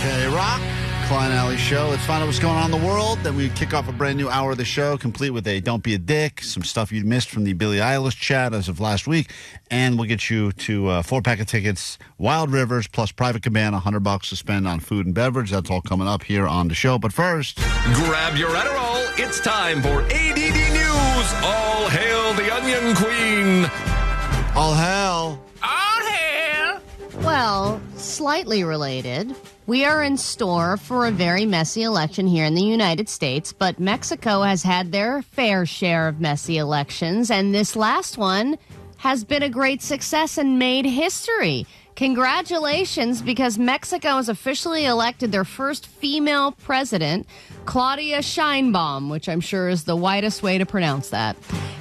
KROQ, Klein Alley Show. Let's find out what's going on in the world. Then we kick off a brand new hour of the show, complete with a Don't Be a Dick, some stuff you missed from the Billie Eilish chat as of last week, and we'll get you to 4-pack of tickets, Wild Rivers, plus Private Cabana, $100 to spend on food and beverage. That's all coming up here on the show. But first, grab your Adderall. It's time for ADD News. All hail the Onion Queen. all hell. All hail. Well, slightly related. We are in store for a very messy election here in the United States, but Mexico has had their fair share of messy elections, and this last one has been a great success and made history. Congratulations, because Mexico has officially elected their first female president, Claudia Sheinbaum, which I'm sure is the widest way to pronounce that.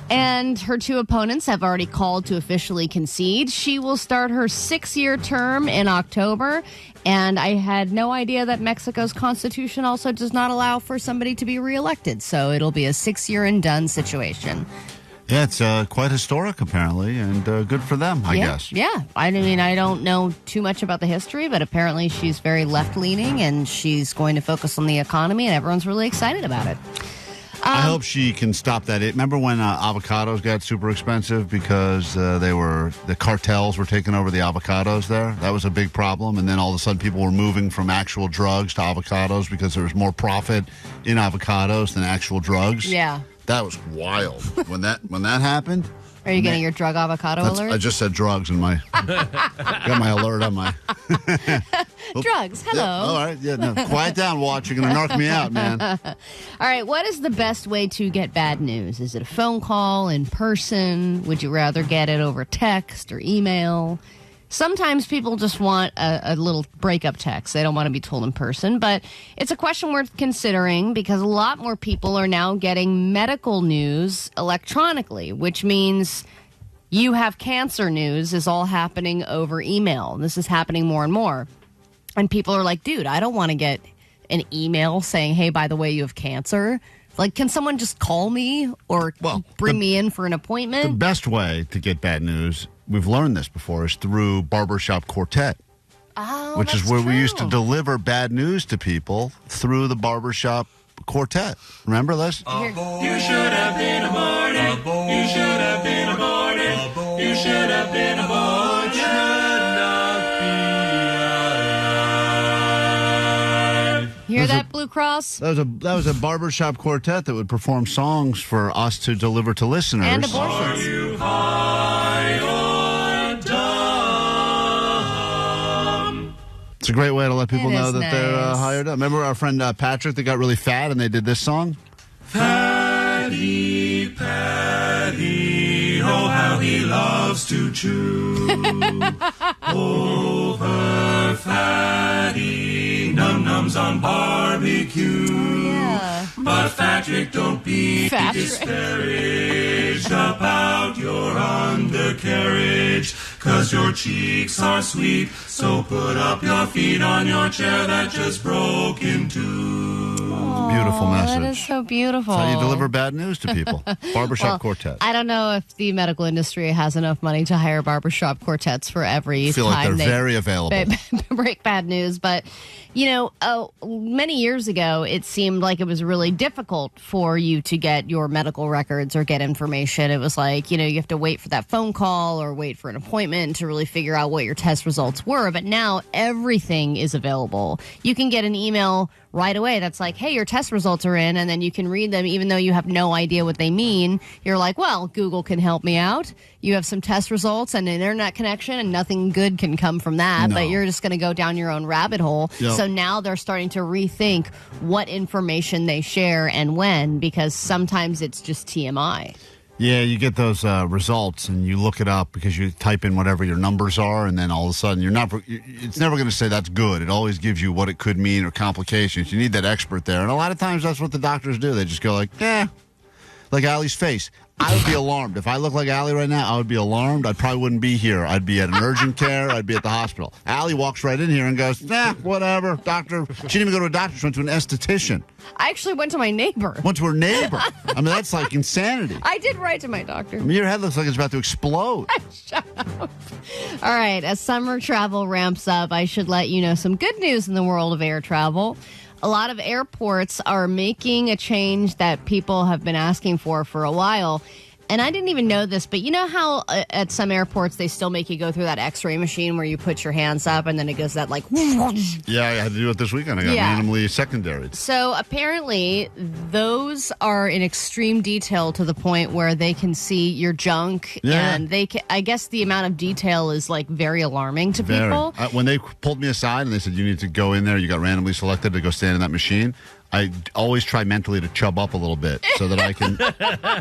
And her two opponents have already called to officially concede. She will start her 6-year term in October. And I had no idea that Mexico's constitution also does not allow for somebody to be reelected. So it'll be a 6-year and done situation. Yeah, it's quite historic, apparently, and good for them, I guess. Yeah. I mean, I don't know too much about the history, but apparently she's very left-leaning, and she's going to focus on the economy, and everyone's really excited about it. I hope she can stop that. Remember when avocados got super expensive because the cartels were taking over the avocados there? That was a big problem. And then all of a sudden people were moving from actual drugs to avocados because there was more profit in avocados than actual drugs. Yeah. That was wild. When that happened. Are you getting your drug avocado alert? I just said drugs in my got my alert on my drugs. Hello. Yeah, all right. Yeah, no. Quiet down, Watch. You're gonna knock me out, man. All right. What is the best way to get bad news? Is it a phone call, in person? Would you rather get it over text or email? Sometimes people just want a little breakup text. They don't want to be told in person. But it's a question worth considering because a lot more people are now getting medical news electronically, which means you have cancer news is all happening over email. This is happening more and more. And people are like, dude, I don't want to get an email saying, hey, by the way, you have cancer. Like, can someone just call me or bring me in for an appointment? The best way to get bad news, we've learned this before, is through Barbershop Quartet. Oh, which is where we used to deliver bad news to people through the Barbershop Quartet. Remember, Les? You should have been aborted. You should have been aborted. You should have been aborted. Should not be alive. Hear that, Blue Cross? That was a Barbershop Quartet that would perform songs for us to deliver to listeners. And abortions. Are you high or dumb? It's a great way to let people It know is that they're nice. hired up. Remember our friend Patrick that got really fat and they did this song? Fatty, Patty, oh how he loves to chew. Over fatty, num-nums on barbecue. Yeah. But Patrick, don't be Patrick. disparaged about your undercarriage, 'cause your cheeks are sweet, so put up your feet on your chair that just broke in two. Beautiful message. That is so beautiful. That's how you deliver bad news to people. Barbershop Quartet. I don't know if the medical industry has enough money to hire barbershop quartets for every I feel like time they're very available. break bad news. But, many years ago, it seemed like it was really difficult for you to get your medical records or get information. It was like, you have to wait for that phone call or wait for an appointment to really figure out what your test results were. But now everything is available. You can get an email right away that's like, hey, your test results are in, and then you can read them even though you have no idea what they mean. You're like, well, Google can help me out. You have some test results and an internet connection, and nothing good can come from that, No. but you're just going to go down your own rabbit hole. Yep. So now they're starting to rethink what information they share and when, because sometimes it's just TMI. Yeah, you get those results and you look it up because you type in whatever your numbers are, and then all of a sudden it's never going to say that's good. It always gives you what it could mean or complications. You need that expert there, and a lot of times that's what the doctors do. They just go like, like Allie's face. I would be alarmed. If I look like Allie right now, I would be alarmed. I probably wouldn't be here. I'd be at an urgent care. I'd be at the hospital. Allie walks right in here and goes, nah, whatever, doctor. She didn't even go to a doctor. She went to an esthetician. I actually went to my neighbor. Went to her neighbor. I mean, that's like insanity. I did write to my doctor. I mean, your head looks like it's about to explode. Shut up. All right, as summer travel ramps up, I should let you know some good news in the world of air travel. A lot of airports are making a change that people have been asking for a while. And I didn't even know this, but you know how at some airports they still make you go through that X-ray machine where you put your hands up and then it goes that like... Yeah, I had to do it this weekend. I got randomly secondary. So apparently those are in extreme detail to the point where they can see your junk. Yeah. And they can, I guess the amount of detail is like very alarming to people. When they pulled me aside and they said, you need to go in there, you got randomly selected to go stand in that machine, I always try mentally to chub up a little bit so that I can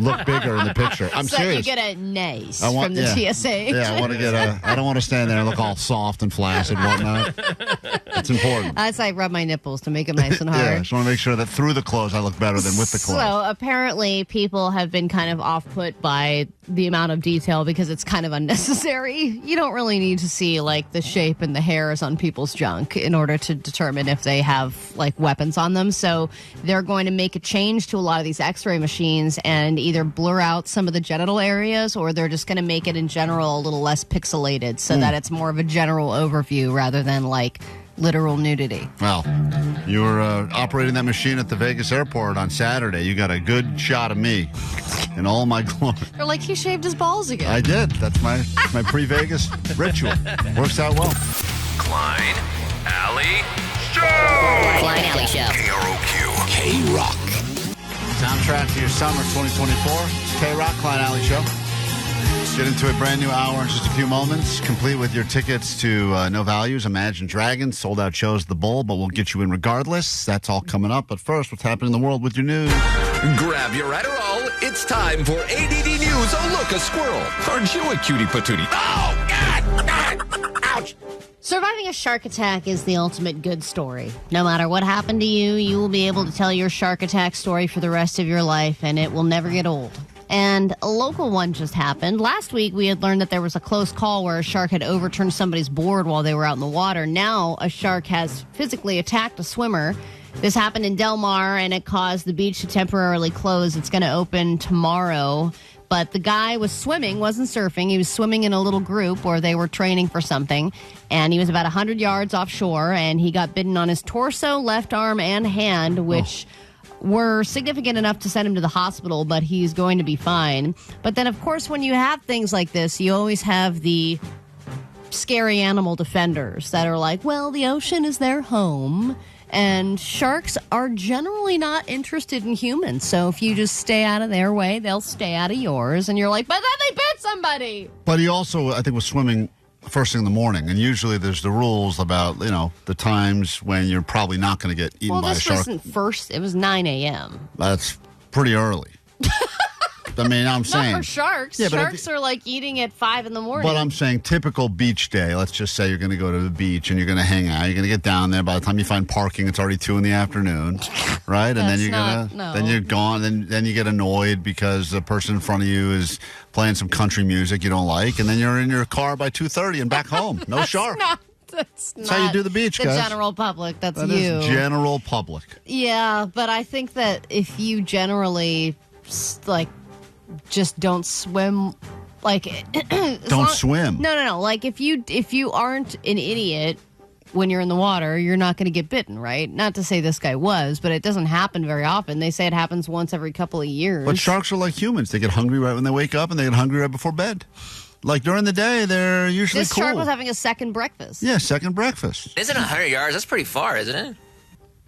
look bigger in the picture. I'm so serious. You get a nice from the TSA. Yeah, I want to get I don't want to stand there and look all soft and flaccid and whatnot. It's important. That's I rub my nipples to make them nice and hard. Yeah, I just want to make sure that through the clothes I look better than with the clothes. So apparently people have been kind of off-put by the amount of detail because it's kind of unnecessary. You don't really need to see like the shape and the hairs on people's junk in order to determine if they have like weapons on them. So they're going to make a change to a lot of these X-ray machines and either blur out some of the genital areas or they're just going to make it in general a little less pixelated so that it's more of a general overview rather than like literal nudity. Well, you were operating that machine at the Vegas airport on Saturday. You got a good shot of me in all my glory. They're like, he shaved his balls again. I did. That's my pre-Vegas ritual. Works out well. Klein, Alley, Show! Klein Alley Show. KROQ. KROQ. Soundtrack to your summer 2024. KROQ, Klein Alley Show. Get into a brand new hour in just a few moments, complete with your tickets to No Values, Imagine Dragons, sold out shows at the Bowl, but we'll get you in regardless. That's all coming up. But first, what's happening in the world with your news? Grab your Adderall. It's time for ADD News. Oh, look, a squirrel. Aren't you a cutie patootie? Oh, God! Ouch! Surviving a shark attack is the ultimate good story. No matter what happened to you, you will be able to tell your shark attack story for the rest of your life, and it will never get old. And a local one just happened. Last week, we had learned that there was a close call where a shark had overturned somebody's board while they were out in the water. Now, a shark has physically attacked a swimmer. This happened in Del Mar, and it caused the beach to temporarily close. It's going to open tomorrow. But the guy was swimming, wasn't surfing. He was swimming in a little group where they were training for something. And he was about 100 yards offshore, and he got bitten on his torso, left arm, and hand, which... were significant enough to send him to the hospital, but he's going to be fine. But then, of course, when you have things like this, you always have the scary animal defenders that are like, well, the ocean is their home, and sharks are generally not interested in humans. So if you just stay out of their way, they'll stay out of yours. And you're like, but then they bit somebody. But he also, I think, was swimming first thing in the morning, and usually there's the rules about, you know, the times when you're probably not going to get eaten by a shark. Well, this wasn't first. It was 9 a.m. That's pretty early. I mean, I'm saying. Not for sharks. Yeah, sharks are like eating at 5 in the morning. But I'm saying typical beach day. Let's just say you're going to go to the beach and you're going to hang out. You're going to get down there. By the time you find parking, it's already 2 in the afternoon, right? And then then you're gone. Then you get annoyed because the person in front of you is playing some country music you don't like, and then you're in your car by 2:30 and back home. No shark. That's how you do the beach, the guys. The general public. That's that you. Is general public. Yeah, but I think that if you generally like just don't swim, like don't swim. No. Like if you aren't an idiot when you're in the water, you're not going to get bitten, right? Not to say this guy was, but it doesn't happen very often. They say it happens once every couple of years. But sharks are like humans. They get hungry right when they wake up, and they get hungry right before bed. Like during the day, they're usually this cool. shark was having a second breakfast. Yeah, second breakfast. Isn't 100 yards? That's pretty far, isn't it?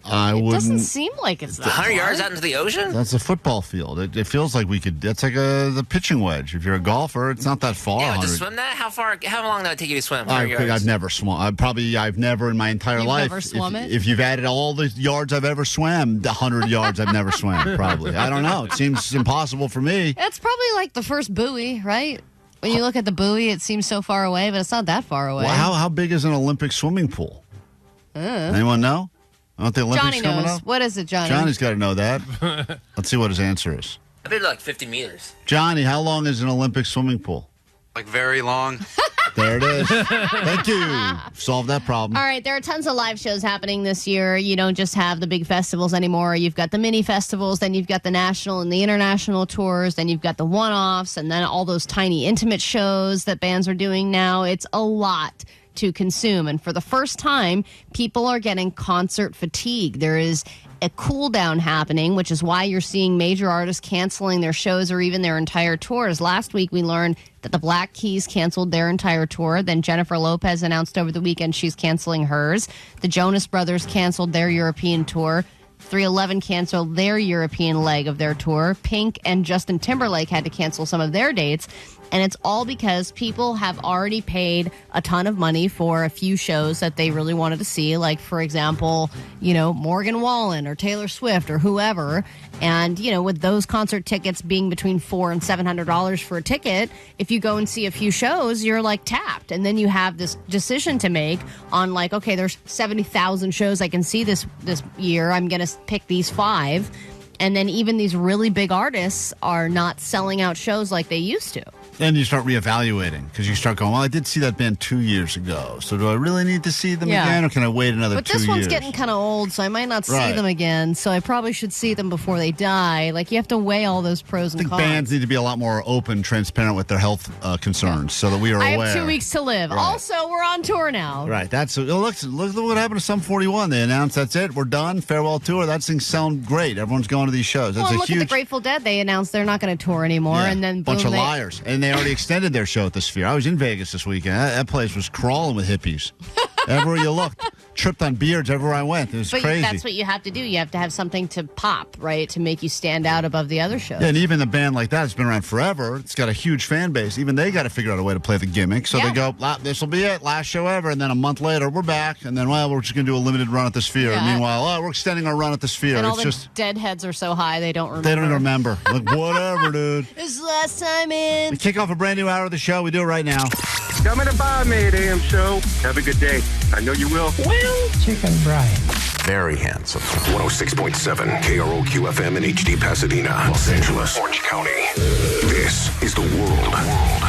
It doesn't seem like it's that 100 far. yards out into the ocean? That's a football field. It feels like we could. That's like the pitching wedge. If you're a golfer, it's not that far. Yeah, to swim that? How long did it take you to swim? I've never swum. I've never in my entire You've life. Never swum it? If you've added all the yards I've ever swam, the 100 yards I've never swam. Probably. I don't know. It seems impossible for me. It's probably like the first buoy, right? When you look at the buoy, it seems so far away, but it's not that far away. Well, how big is an Olympic swimming pool? Anyone know? Aren't the Olympics Johnny coming knows. up? What is it, Johnny? Johnny's got to know that. Let's see what his answer is. I bet like 50 meters. Johnny, how long is an Olympic swimming pool? Like very long. There it is. Thank you. Solved that problem. All right, there are tons of live shows happening this year. You don't just have the big festivals anymore. You've got the mini festivals, then you've got the national and the international tours, then you've got the one-offs, and then all those tiny intimate shows that bands are doing now. It's a lot to consume. And for the first time, people are getting concert fatigue. There is a cool down happening, which is why you're seeing major artists canceling their shows or even their entire tours. Last week, we learned that the Black Keys canceled their entire tour. Then Jennifer Lopez announced over the weekend she's canceling hers. The Jonas Brothers canceled their European tour. 311 canceled their European leg of their tour. Pink and Justin Timberlake had to cancel some of their dates. And it's all because people have already paid a ton of money for a few shows that they really wanted to see. Like, for example, Morgan Wallen or Taylor Swift or whoever. And, with those concert tickets being between $400 and $700 for a ticket, if you go and see a few shows, you're like tapped. And then you have this decision to make on like, okay, there's 70,000 shows I can see this year. I'm going to pick these 5. And then even these really big artists are not selling out shows like they used to. Then you start reevaluating because you start going, well, I did see that band 2 years ago. So do I really need to see them again or can I wait another 2 years? But this one's getting kind of old, so I might not see them again. So I probably should see them before they die. Like, you have to weigh all those pros and I think cons. bands need to be a lot more open, transparent with their health concerns so that we are aware. I have 2 weeks to live. Right. Also, we're on tour now. Right. Look what happened to Sum 41. They announced that's it. We're done. Farewell tour. That thing sounds great. Everyone's going to these shows. That's Well, a look huge... at the Grateful Dead. They announced they're not going to tour anymore, and then boom, bunch of liars. And they already extended their show at the Sphere. I was in Vegas this weekend. That place was crawling with hippies. Everywhere you looked. Tripped on beards everywhere I went. It was crazy. That's what you have to do. You have to have something to pop, right, to make you stand out above the other shows. Yeah, and even a band like that has been around forever. It's got a huge fan base. Even they got to figure out a way to play the gimmick. So they go, this will be it, last show ever. And then a month later, we're back. And then, we're just going to do a limited run at the Sphere. Yeah. And meanwhile, we're extending our run at the Sphere. And all it's the just deadheads are so high they don't remember. They don't remember. Like, whatever, dude. This is the last time in. We kick off a brand new hour of the show. We do it right now. Coming to buy me at AM Show. Have a good day. I know you will. Well, Chicken Brian. Very handsome. 106.7 KROQ FM in HD Pasadena, Los Angeles, Orange County. This is the world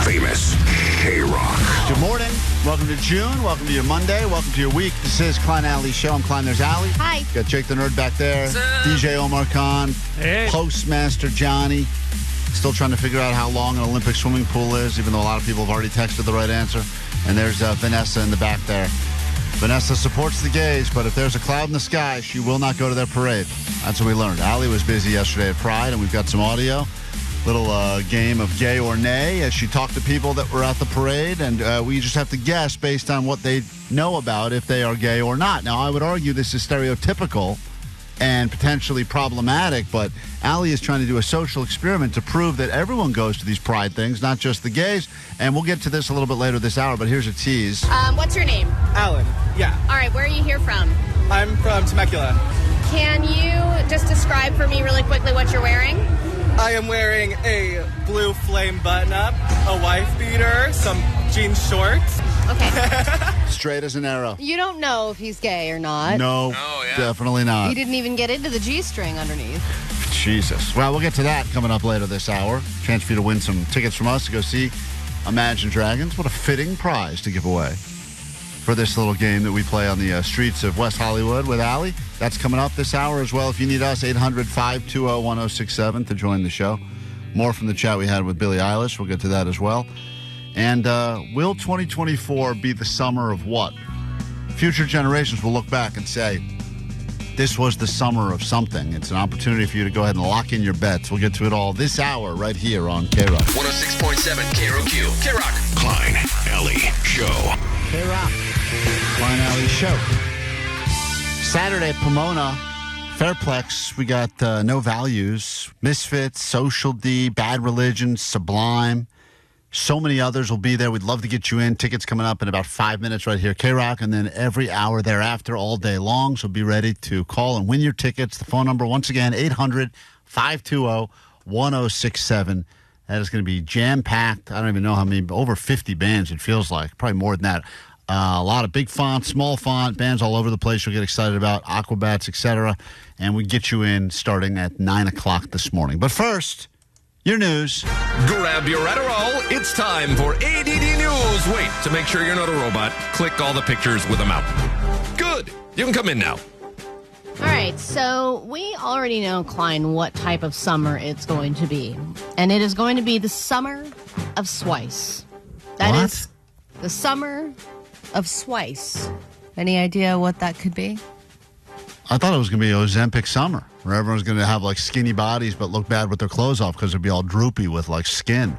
famous KROQ. Good morning. Welcome to June. Welcome to your Monday. Welcome to your week. This is Klein Alley's show. I'm Klein. There's Allie. Hi. Got Jake the Nerd back there. DJ Omar Khan. Hey. Postmaster Johnny. Still trying to figure out how long an Olympic swimming pool is, even though a lot of people have already texted the right answer. And there's Vanessa in the back there. Vanessa supports the gays, but if there's a cloud in the sky, she will not go to their parade. That's what we learned. Allie was busy yesterday at Pride, and we've got some audio. Little game of gay or nay as she talked to people that were at the parade, and we just have to guess based on what they know about if they are gay or not. Now, I would argue this is stereotypical and potentially problematic, but Allie is trying to do a social experiment to prove that everyone goes to these pride things, not just the gays. And we'll get to this a little bit later this hour, but here's a tease. What's your name? Alan, yeah. All right, where are you here from? I'm from Temecula. Can you just describe for me really quickly what you're wearing? I am wearing a blue flame button-up, a wife beater, some jean shorts. Okay. Straight as an arrow. You don't know if he's gay or not. No, definitely not. He didn't even get into the G-string underneath. Jesus. Well, we'll get to that coming up later this hour. Chance for you to win some tickets from us to go see Imagine Dragons. What a fitting prize to give away for this little game that we play on the streets of West Hollywood with Allie. That's coming up this hour as well. If you need us, 800-520-1067 to join the show. More from the chat we had with Billie Eilish. We'll get to that as well. And will 2024 be the summer of what? Future generations will look back and say, this was the summer of something. It's an opportunity for you to go ahead and lock in your bets. We'll get to it all this hour right here on KROQ. 106.7 KROQ. KROQ. Klein Alley Show. KROQ. Klein Alley Show. Saturday at Pomona, Fairplex, we got No Values, Misfits, Social D, Bad Religion, Sublime. So many others will be there. We'd love to get you in. Tickets coming up in about 5 minutes right here, KROQ, and then every hour thereafter all day long. So be ready to call and win your tickets. The phone number, once again, 800-520-1067. That is going to be jam-packed. I don't even know how many, over 50 bands it feels like, probably more than that. A lot of big font, small font, bands all over the place you'll get excited about, Aquabats, etc. And we get you in starting at 9 o'clock this morning. But first, Your news. Grab your Adderall. It's time for ADD News. Wait, to make sure you're not a robot, click all the pictures with a mouth. Good. You can come in now. All right, so we already know, Klein, what type of summer it's going to be. And it is going to be the summer of Swice. That What? is the summer of Swice. Any idea what that could be? I thought it was going to be Ozempic summer, where everyone's going to have like skinny bodies but look bad with their clothes off because they'd be all droopy with like skin.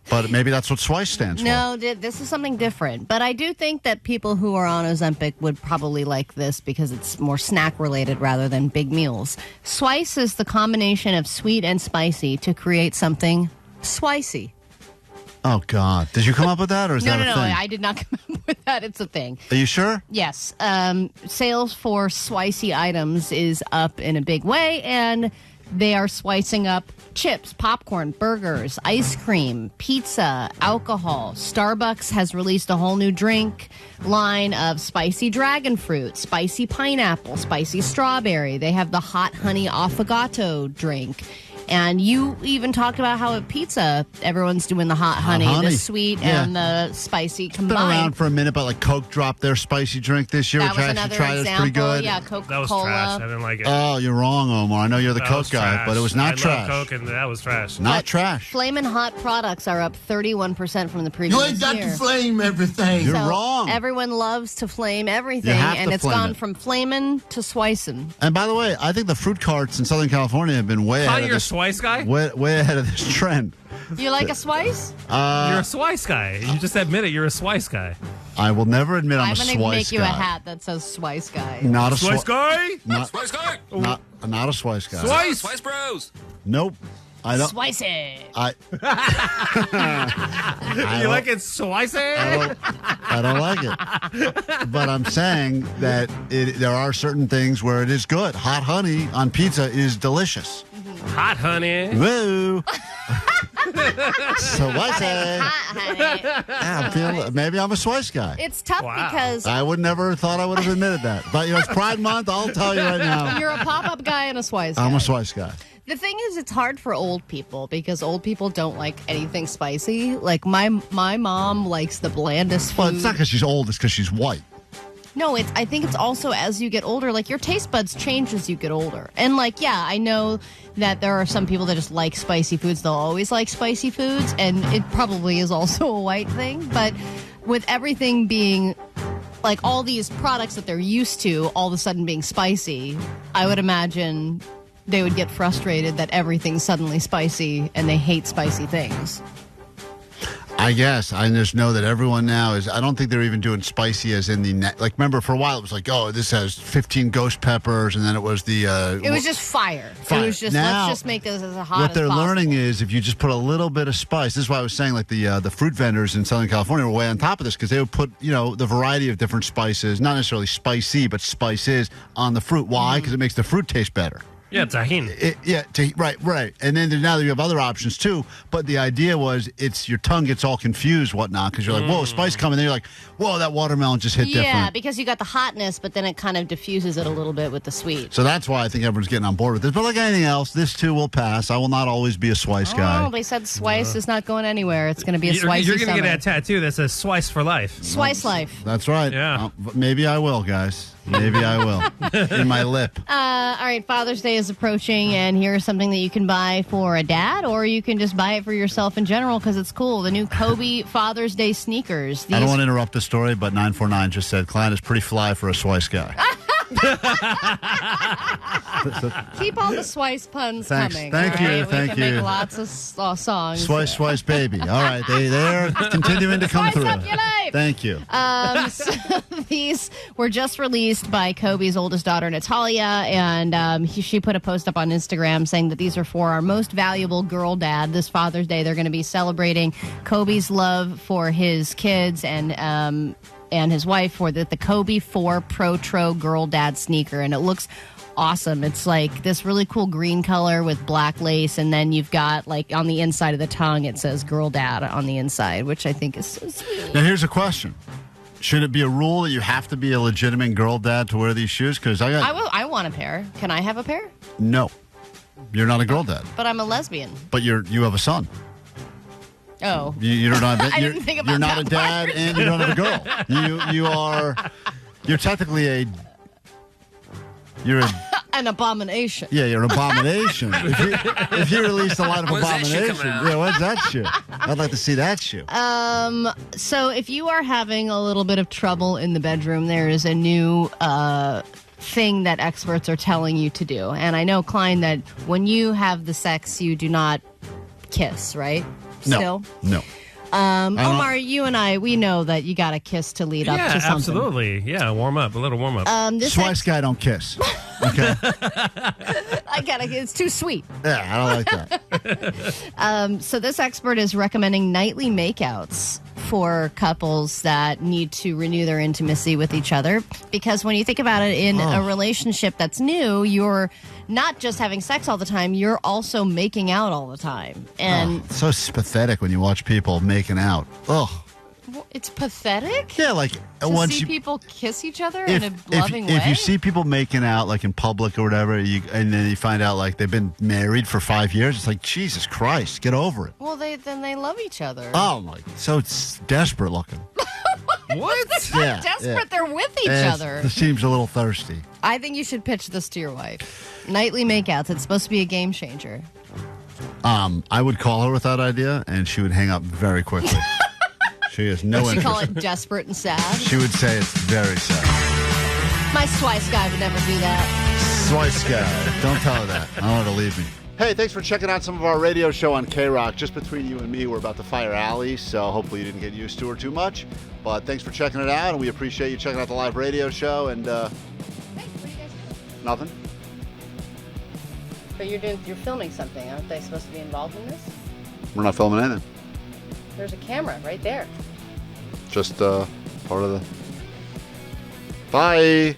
But maybe that's what Swice stands for. No, this is something different. But I do think that people who are on Ozempic would probably like this because it's more snack-related rather than big meals. Swice is the combination of sweet and spicy to create something Swicy. Oh, God. Did you come up with that, or is that a No, thing? I did not come up with that. It's a thing. Are you sure? Yes. Sales for Swicy items is up in a big way, and they are swicing up chips, popcorn, burgers, ice cream, pizza, alcohol. Starbucks has released a whole new drink line of spicy dragon fruit, spicy pineapple, spicy strawberry. They have the hot honey affogato drink. And you even talked about how at pizza, everyone's doing the hot honey, the sweet and the spicy combined. Been around for a minute, but like Coke dropped their spicy drink this year, That which was I actually another tried. It was example. pretty good. Yeah, Coca-Cola. That was trash. I didn't like it. Oh, you're wrong, Omar. I know you're the That Coke was guy, trash. but it was not I trash. love Coke, and that was trash. Not trash. Flamin' Hot products are up 31% from the previous You ain't got year. to flame everything. You're So wrong. Everyone loves to flame everything, You have and to it's flame gone it. from flamin' to swicin'. And by the way, I think the fruit carts in Southern California have been way ahead of You're a this. Swice guy? Way ahead of this trend. You like a swice? You're a Swice guy. You just admit it. You're a Swice guy. I will never admit I'm I'm a going to Swice make you guy. a hat that says Swice Guy. Not a Swice guy? Not, Swice guy. not a Swice guy. Swice. Swice bros. Nope. I don't. Swice it. I You like it Swice? I don't like it. But I'm saying that there are certain things where it is good. Hot honey on pizza is delicious. Hot honey. Woo! So what's it? Maybe I'm a Swice guy. It's tough Wow. because I would never thought I would have admitted that. But it's Pride Month. I'll tell you right now. you're a pop-up guy and a Swice guy. I'm a Swice guy. The thing is, it's hard for old people because old people don't like anything spicy. Like, my mom likes the blandest food. Well, it's not because she's old. It's because she's white. No, I think it's also as you get older, like your taste buds change as you get older. And like, yeah, I know that there are some people that just like spicy foods. They'll always like spicy foods. And it probably is also a white thing. But with everything being like all these products that they're used to all of a sudden being spicy, I would imagine they would get frustrated that everything's suddenly spicy and they hate spicy things. I guess. I just know that everyone now is. I don't think they're even doing spicy as in the like. Remember, for a while it was like, oh, this has 15 ghost peppers, and then it was the. It was just fire. Fire. It was just Now, let's just make this as hot what as they're possible. learning is if you just put a little bit of spice. This is why I was saying like the fruit vendors in Southern California were way on top of this because they would put the variety of different spices, not necessarily spicy, but spices on the fruit. Why? Because it makes the fruit taste better. Yeah, tahini. Right. And then now you have other options too. But the idea was your tongue gets all confused, whatnot, because you're like, whoa, spice coming. Then you're like, whoa, that watermelon just hit Yeah, different. because you got the hotness, but then it kind of diffuses it a little bit with the sweet. So that's why I think everyone's getting on board with this. But like anything else, this too will pass. I will not always be a Swice guy. Oh, they said Swice is not going anywhere. It's going to be a You're Swicy going to summer. get a tattoo that says Swice for life. Swice life. That's right. Yeah. Maybe I will, guys. Maybe I will. In my lip. All right, Father's Day is approaching, and here's something that you can buy for a dad, or you can just buy it for yourself in general because it's cool. The new Kobe Father's Day sneakers. I don't want to interrupt the story, but 949 just said Klein is pretty fly for a Swice guy. Keep all the Swice puns Thanks. coming. Thank all you, right? thank we can you. make lots of songs. Swice, baby. All right, they're continuing to come Swice through. up your life. Thank you. So these were just released by Kobe's oldest daughter, Natalia, and she put a post up on Instagram saying that these are for our most valuable girl dad. This Father's Day, they're going to be celebrating Kobe's love for his kids and his wife for the Kobe 4 Pro Tro Girl Dad sneaker, and it looks awesome. It's like this really cool green color with black lace, and then you've got like on the inside of the tongue it says Girl Dad on the inside, which I think is so sweet. Now, here's a question. Should it be a rule that you have to be a legitimate girl dad to wear these shoes? Because I want a pair. Can I have a pair? No. You're not a girl dad, But I'm a lesbian. but you have a son. Oh. You're not. I You're, didn't think about you're not that a dad, part. and you don't have a girl. You are. You're technically a. You're a. An abomination. Yeah, you're an abomination. If you released a lot of When's that shoe abomination, coming out? yeah, when's that shoe? I'd like to see that shoe. So if you are having a little bit of trouble in the bedroom, there is a new thing that experts are telling you to do. And I know, Klein, that when you have the sex, you do not kiss, right? Still? No. Omar, you and I, we know that you got to kiss to lead up Yeah, to something. absolutely. Yeah, warm up. A little warm up. This Swice guy don't kiss. Okay. I got to, it's too sweet. Yeah, I don't like that. So this expert is recommending nightly makeouts for couples that need to renew their intimacy with each other. Because when you think about it, in a relationship that's new, you're not just having sex all the time, you're also making out all the time. And It's so pathetic when you watch people making out. Ugh. it's pathetic Yeah, like to once see you. people kiss each other in a loving way. If you see people making out like in public or whatever, and then you find out like they've been married for 5 years, it's like, Jesus Christ, get over it. Well, then they love each other. Oh my, so it's desperate looking. what? Yeah, Desperate, they're with each yeah. other. It seems a little thirsty. I think you should pitch this to your wife. Nightly makeouts. It's supposed to be a game changer. I would call her with that idea, and she would hang up very quickly. She has no She interest. call it desperate and sad. She would say it's very sad. My Swice guy would never do that. Swice guy. Don't tell her that. I want her to leave me. Hey, thanks for checking out some of our radio show on KROQ. Just between you and me, we're about to fire Allie, so hopefully you didn't get used to her too much. But thanks for checking it out, and we appreciate you checking out the live radio show. And Hey, what are you guys doing? nothing. But you're filming something. Aren't they supposed to be involved in this? We're not filming anything. There's a camera right there. Just part of the. Bye.